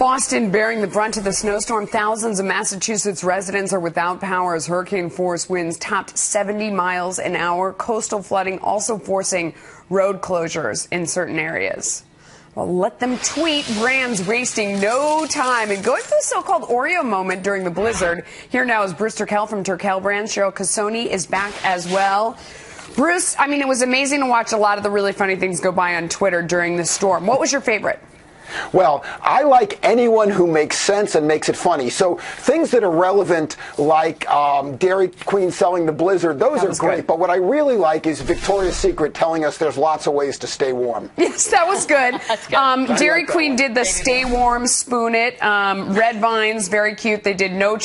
Boston bearing the brunt of the snowstorm. Thousands of Massachusetts residents are without power as hurricane-force winds topped 70 miles an hour. Coastal flooding also forcing road closures in certain areas. Well, let them tweet. Brands wasting no time and going through the so-called Oreo moment during the blizzard. Here now is Bruce Turkel from Turkel Brands. Cheryl Casone is back as well. Bruce, I mean, it was amazing to watch a lot of the really funny things go by on Twitter during the storm. What was your favorite? Well, I like anyone who makes sense and makes it funny. So things that are relevant, like Dairy Queen selling the blizzard, those are great. Good. But what I really like is Victoria's Secret telling us there's lots of ways to stay warm. Yes, that was good. That's good. Dairy Queen did the Stay Warm, Spoon It. Red Vines, very cute. They did not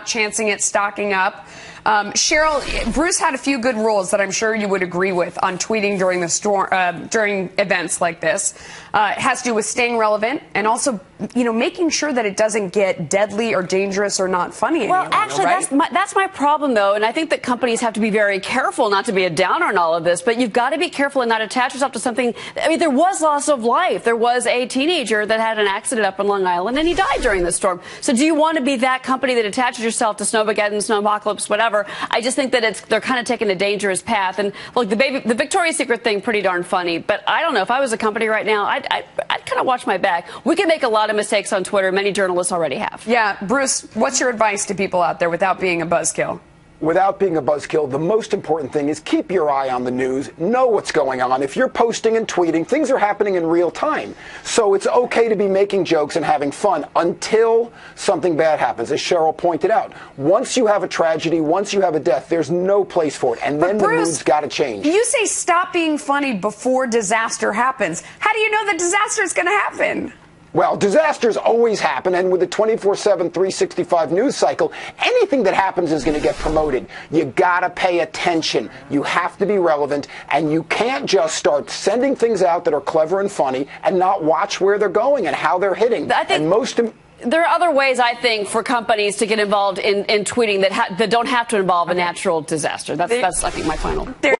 chancing it, stocking up. Cheryl, Bruce had a few good rules that I'm sure you would agree with on tweeting during the storm, during events like this. It has to do with staying relevant and also, making sure that it doesn't get deadly or dangerous or not funny any longer, actually, right? that's my problem, though, and I think that companies have to be very careful not to be a downer on all of this, but you've got to be careful and not attach yourself to something. I mean, there was loss of life. There was a teenager that had an accident up in Long Island, and he died during the storm. So do you want to be that company that attaches yourself to Snowmageddon, Snowpocalypse, whatever? I just think that they're kind of taking a dangerous path. And look, the Victoria's Secret thing, pretty darn funny. But I don't know, if I was a company right now, I'd kind of watch my back. We can make a lot of mistakes on Twitter. Many journalists already have. Yeah, Bruce, what's your advice to people out there without being a buzzkill? Without being a buzzkill, the most important thing is keep your eye on the news, know what's going on. If you're posting and tweeting, things are happening in real time. So it's okay to be making jokes and having fun until something bad happens, as Cheryl pointed out. Once you have a tragedy, once you have a death, there's no place for it. And then the mood's got to change. You say stop being funny before disaster happens. How do you know that disaster is going to happen? Well, disasters always happen, and with the 24/7, 365 news cycle, anything that happens is going to get promoted. You gotta pay attention. You have to be relevant, and you can't just start sending things out that are clever and funny and not watch where they're going and how they're hitting. There are other ways, I think, for companies to get involved in tweeting that don't have to involve a natural disaster. That's I think, my final.